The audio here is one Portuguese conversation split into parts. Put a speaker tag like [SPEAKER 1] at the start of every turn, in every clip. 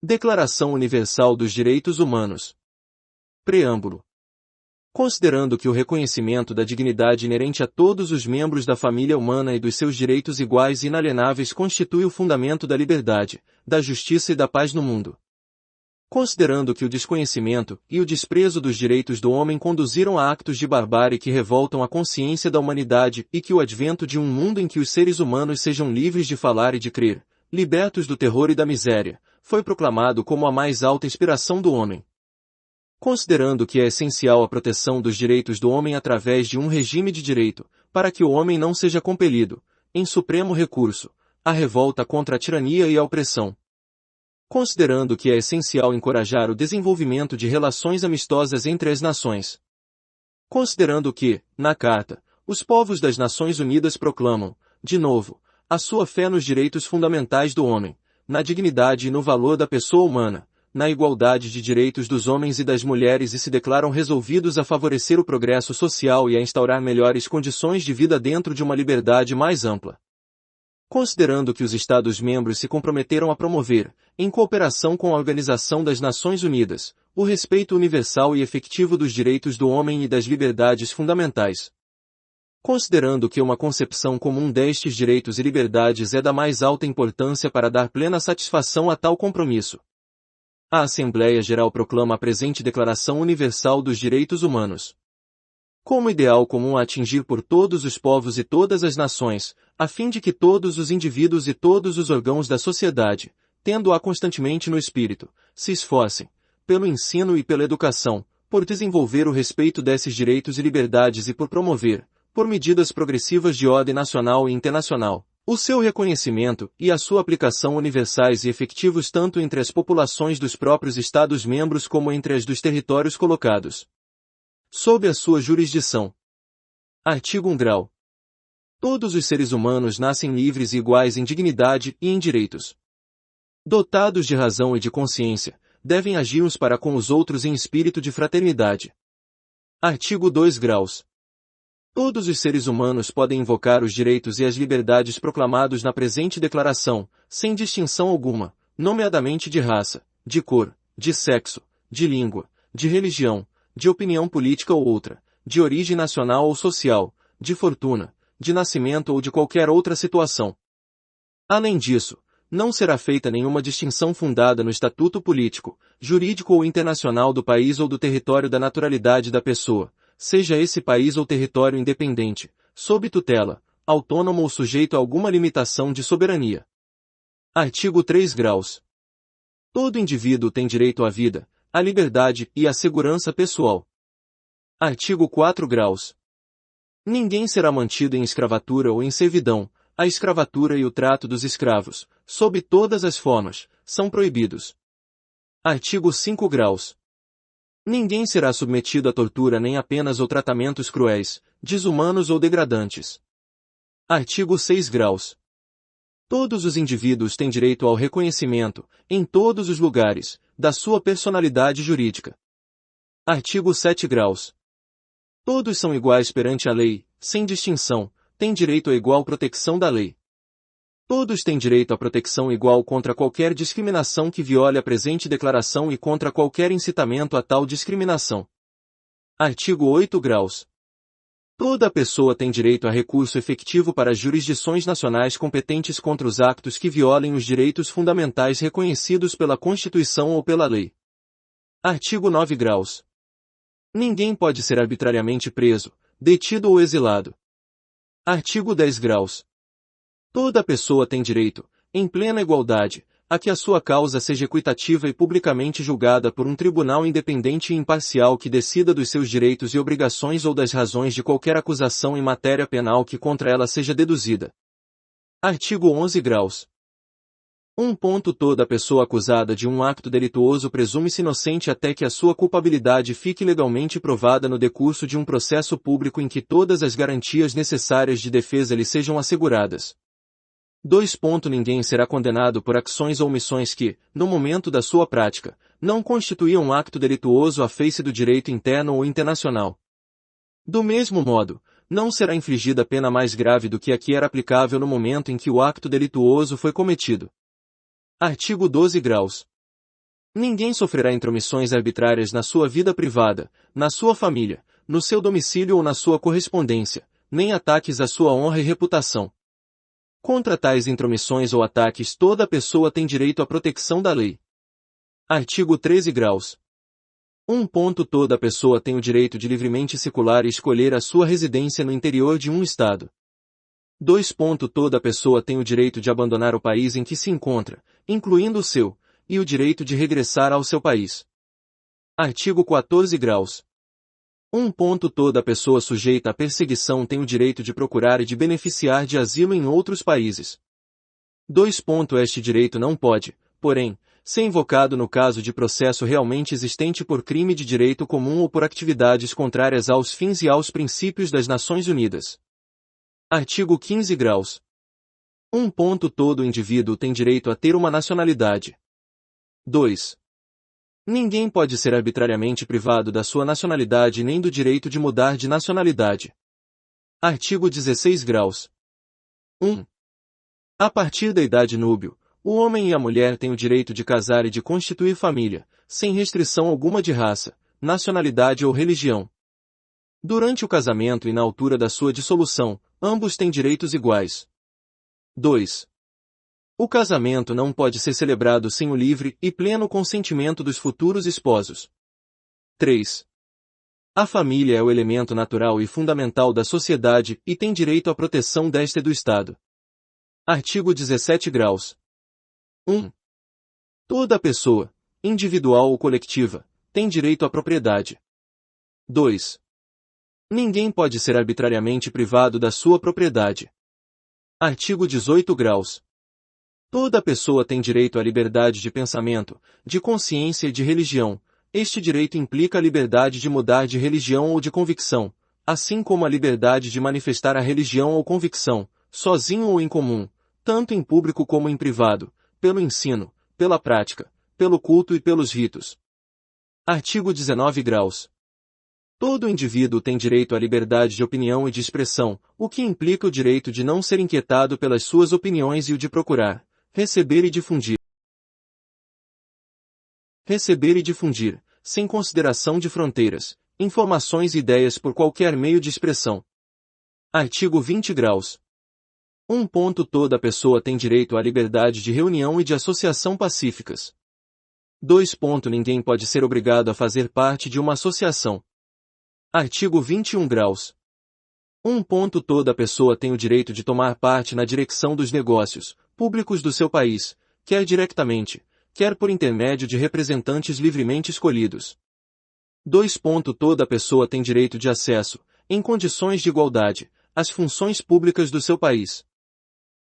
[SPEAKER 1] Declaração Universal dos Direitos Humanos. Preâmbulo. Considerando que o reconhecimento da dignidade inerente a todos os membros da família humana e dos seus direitos iguais e inalienáveis constitui o fundamento da liberdade, da justiça e da paz no mundo. Considerando que o desconhecimento e o desprezo dos direitos do homem conduziram a actos de barbárie que revoltam a consciência da humanidade e que o advento de um mundo em que os seres humanos sejam livres de falar e de crer, libertos do terror e da miséria, foi proclamado como a mais alta inspiração do homem. Considerando que é essencial a proteção dos direitos do homem através de um regime de direito, para que o homem não seja compelido, em supremo recurso, à revolta contra a tirania e a opressão. Considerando que é essencial encorajar o desenvolvimento de relações amistosas entre as nações. Considerando que, na Carta, os povos das Nações Unidas proclamam, de novo, a sua fé nos direitos fundamentais do homem, na dignidade e no valor da pessoa humana, na igualdade de direitos dos homens e das mulheres e se declaram resolvidos a favorecer o progresso social e a instaurar melhores condições de vida dentro de uma liberdade mais ampla. Considerando que os Estados-membros se comprometeram a promover, em cooperação com a Organização das Nações Unidas, o respeito universal e efetivo dos direitos do homem e das liberdades fundamentais. Considerando que uma concepção comum destes direitos e liberdades é da mais alta importância para dar plena satisfação a tal compromisso. A Assembleia Geral proclama a presente Declaração Universal dos Direitos Humanos como ideal comum a atingir por todos os povos e todas as nações, a fim de que todos os indivíduos e todos os órgãos da sociedade, tendo-a constantemente no espírito, se esforcem, pelo ensino e pela educação, por desenvolver o respeito desses direitos e liberdades e por promover, por medidas progressivas de ordem nacional e internacional, o seu reconhecimento e a sua aplicação universais e efetivos tanto entre as populações dos próprios Estados-membros como entre as dos territórios colocados sob a sua jurisdição. Artigo 1 grau. Todos os seres humanos nascem livres e iguais em dignidade e em direitos. Dotados de razão e de consciência, devem agir uns para com os outros em espírito de fraternidade. Artigo 2 graus. Todos os seres humanos podem invocar os direitos e as liberdades proclamados na presente declaração, sem distinção alguma, nomeadamente de raça, de cor, de sexo, de língua, de religião, de opinião política ou outra, de origem nacional ou social, de fortuna, de nascimento ou de qualquer outra situação. Além disso, não será feita nenhuma distinção fundada no estatuto político, jurídico ou internacional do país ou do território da naturalidade da pessoa, seja esse país ou território independente, sob tutela, autônomo ou sujeito a alguma limitação de soberania. Artigo 3 graus. Todo indivíduo tem direito à vida, à liberdade e à segurança pessoal. Artigo 4 graus. Ninguém será mantido em escravatura ou em servidão. A escravatura e o trato dos escravos, sob todas as formas, são proibidos. Artigo 5 graus. Ninguém será submetido a tortura nem a penas ou tratamentos cruéis, desumanos ou degradantes. Artigo 6 graus. Todos os indivíduos têm direito ao reconhecimento, em todos os lugares, da sua personalidade jurídica. Artigo 7 graus. Todos são iguais perante a lei, sem distinção, têm direito à igual proteção da lei. Todos têm direito à proteção igual contra qualquer discriminação que viole a presente declaração e contra qualquer incitamento a tal discriminação. Artigo 8 graus. Toda pessoa tem direito a recurso efetivo para as jurisdições nacionais competentes contra os actos que violem os direitos fundamentais reconhecidos pela Constituição ou pela lei. Artigo 9 graus. Ninguém pode ser arbitrariamente preso, detido ou exilado. Artigo 10 graus. Toda pessoa tem direito, em plena igualdade, a que a sua causa seja equitativa e publicamente julgada por um tribunal independente e imparcial que decida dos seus direitos e obrigações ou das razões de qualquer acusação em matéria penal que contra ela seja deduzida. Artigo 11 graus. Toda pessoa acusada de um acto delituoso presume-se inocente até que a sua culpabilidade fique legalmente provada no decurso de um processo público em que todas as garantias necessárias de defesa lhe sejam asseguradas. Ninguém será condenado por ações ou omissões que, no momento da sua prática, não constituíam um acto delituoso à face do direito interno ou internacional. Do mesmo modo, não será infligida pena mais grave do que a que era aplicável no momento em que o acto delituoso foi cometido. Artigo 12 graus. Ninguém sofrerá intromissões arbitrárias na sua vida privada, na sua família, no seu domicílio ou na sua correspondência, nem ataques à sua honra e reputação. Contra tais intromissões ou ataques toda pessoa tem direito à proteção da lei. Artigo 13 graus. 1. Toda pessoa tem o direito de livremente circular e escolher a sua residência no interior de um estado. 2. Toda pessoa tem o direito de abandonar o país em que se encontra, incluindo o seu, e o direito de regressar ao seu país. Artigo 14 graus. 1. Toda pessoa sujeita à perseguição tem o direito de procurar e de beneficiar de asilo em outros países. 2. Este direito não pode, porém, ser invocado no caso de processo realmente existente por crime de direito comum ou por atividades contrárias aos fins e aos princípios das Nações Unidas. Artigo 15 graus. 1. Todo indivíduo tem direito a ter uma nacionalidade. 2. Ninguém pode ser arbitrariamente privado da sua nacionalidade nem do direito de mudar de nacionalidade. Artigo 16 graus. 1. A partir da idade núbil, o homem e a mulher têm o direito de casar e de constituir família, sem restrição alguma de raça, nacionalidade ou religião. Durante o casamento e na altura da sua dissolução, ambos têm direitos iguais. 2. O casamento não pode ser celebrado sem o livre e pleno consentimento dos futuros esposos. 3. A família é o elemento natural e fundamental da sociedade e tem direito à proteção desta e do Estado. Artigo 17 graus. 1. Toda pessoa, individual ou coletiva, tem direito à propriedade. 2. Ninguém pode ser arbitrariamente privado da sua propriedade. Artigo 18 graus. Toda pessoa tem direito à liberdade de pensamento, de consciência e de religião. Este direito implica a liberdade de mudar de religião ou de convicção, assim como a liberdade de manifestar a religião ou convicção, sozinho ou em comum, tanto em público como em privado, pelo ensino, pela prática, pelo culto e pelos ritos. Artigo 19 graus. Todo indivíduo tem direito à liberdade de opinião e de expressão, o que implica o direito de não ser inquietado pelas suas opiniões e o de procurar, receber e difundir, sem consideração de fronteiras, informações e ideias por qualquer meio de expressão. Artigo 20 graus. 1. Toda pessoa tem direito à liberdade de reunião e de associação pacíficas. 2. Ninguém pode ser obrigado a fazer parte de uma associação. Artigo 21 graus. 1. Toda pessoa tem o direito de tomar parte na direção dos negócios públicos do seu país, quer diretamente, quer por intermédio de representantes livremente escolhidos. 2. Toda pessoa tem direito de acesso, em condições de igualdade, às funções públicas do seu país.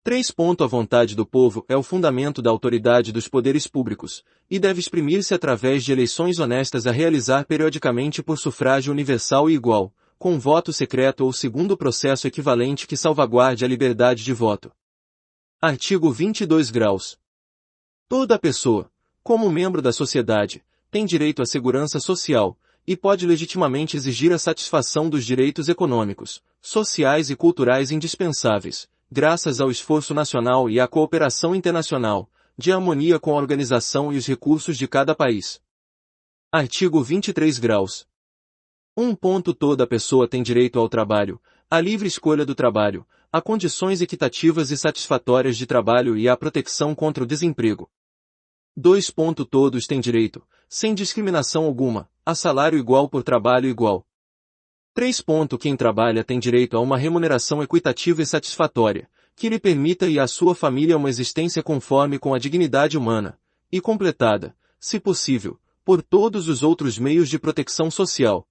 [SPEAKER 1] 3. A vontade do povo é o fundamento da autoridade dos poderes públicos, e deve exprimir-se através de eleições honestas a realizar periodicamente por sufrágio universal e igual, com voto secreto ou segundo processo equivalente que salvaguarde a liberdade de voto. Artigo 22 graus. Toda pessoa, como membro da sociedade, tem direito à segurança social, e pode legitimamente exigir a satisfação dos direitos econômicos, sociais e culturais indispensáveis, graças ao esforço nacional e à cooperação internacional, de harmonia com a organização e os recursos de cada país. Artigo 23 graus. 1. Toda pessoa tem direito ao trabalho, à livre escolha do trabalho, a condições equitativas e satisfatórias de trabalho e à proteção contra o desemprego. 2. Todos têm direito, sem discriminação alguma, a salário igual por trabalho igual. 3. Quem trabalha tem direito a uma remuneração equitativa e satisfatória, que lhe permita e à sua família uma existência conforme com a dignidade humana, e completada, se possível, por todos os outros meios de proteção social.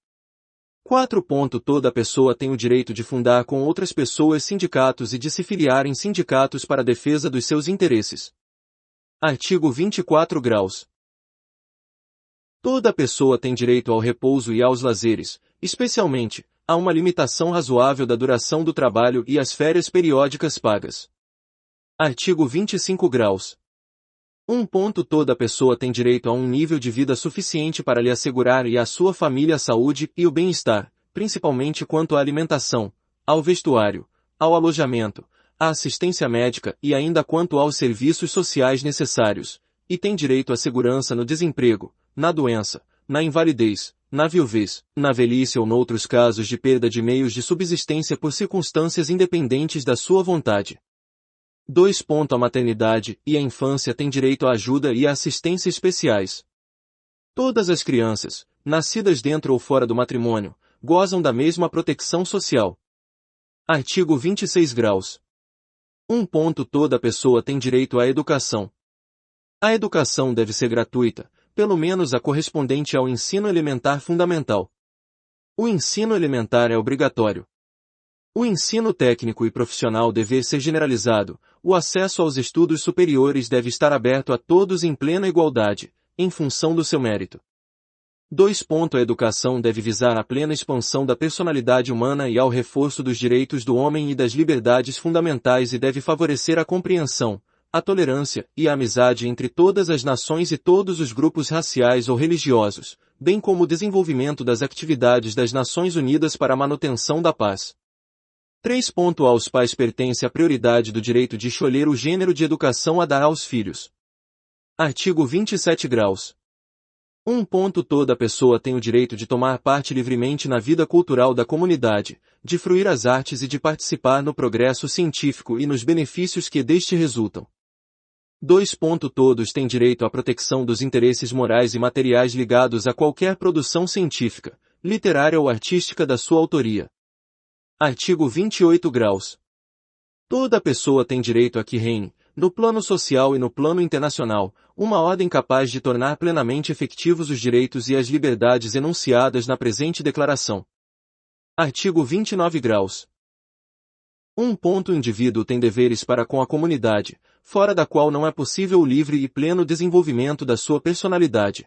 [SPEAKER 1] 4. Toda pessoa tem o direito de fundar com outras pessoas sindicatos e de se filiar em sindicatos para a defesa dos seus interesses. Artigo 24 graus. Toda pessoa tem direito ao repouso e aos lazeres, especialmente, a uma limitação razoável da duração do trabalho e às férias periódicas pagas. Artigo 25 graus. 1. Toda pessoa tem direito a um nível de vida suficiente para lhe assegurar e à sua família a saúde e o bem-estar, principalmente quanto à alimentação, ao vestuário, ao alojamento, à assistência médica e ainda quanto aos serviços sociais necessários, e tem direito à segurança no desemprego, na doença, na invalidez, na viuvez, na velhice ou noutros casos de perda de meios de subsistência por circunstâncias independentes da sua vontade. 2. A maternidade e a infância têm direito à ajuda e à assistência especiais. Todas as crianças, nascidas dentro ou fora do matrimônio, gozam da mesma proteção social. Artigo 26 graus. 1. Toda pessoa tem direito à educação. A educação deve ser gratuita, pelo menos a correspondente ao ensino elementar fundamental. O ensino elementar é obrigatório. O ensino técnico e profissional deve ser generalizado, o acesso aos estudos superiores deve estar aberto a todos em plena igualdade, em função do seu mérito. 2. A educação deve visar a plena expansão da personalidade humana e ao reforço dos direitos do homem e das liberdades fundamentais e deve favorecer a compreensão, a tolerância e a amizade entre todas as nações e todos os grupos raciais ou religiosos, bem como o desenvolvimento das atividades das Nações Unidas para a manutenção da paz. 3. Aos pais pertence a prioridade do direito de escolher o gênero de educação a dar aos filhos. Artigo 27 graus. 1. Toda pessoa tem o direito de tomar parte livremente na vida cultural da comunidade, de fruir as artes e de participar no progresso científico e nos benefícios que deste resultam. 2. Todos têm direito à proteção dos interesses morais e materiais ligados a qualquer produção científica, literária ou artística da sua autoria. Artigo 28 graus. Toda pessoa tem direito a que reine, no plano social e no plano internacional, uma ordem capaz de tornar plenamente efetivos os direitos e as liberdades enunciadas na presente declaração. Artigo 29 graus. 1. O indivíduo tem deveres para com a comunidade, fora da qual não é possível o livre e pleno desenvolvimento da sua personalidade.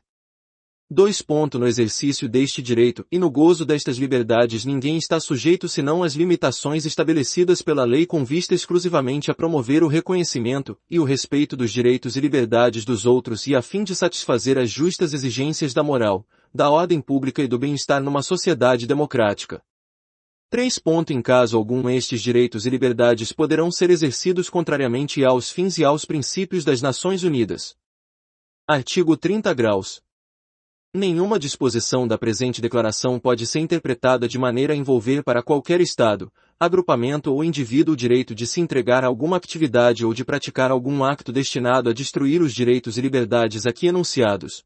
[SPEAKER 1] 2. No exercício deste direito e no gozo destas liberdades ninguém está sujeito senão às limitações estabelecidas pela lei com vista exclusivamente a promover o reconhecimento e o respeito dos direitos e liberdades dos outros e a fim de satisfazer as justas exigências da moral, da ordem pública e do bem-estar numa sociedade democrática. 3. Em caso algum estes direitos e liberdades poderão ser exercidos contrariamente aos fins e aos princípios das Nações Unidas. Artigo 30 graus. Nenhuma disposição da presente declaração pode ser interpretada de maneira a envolver para qualquer Estado, agrupamento ou indivíduo o direito de se entregar a alguma atividade ou de praticar algum acto destinado a destruir os direitos e liberdades aqui enunciados,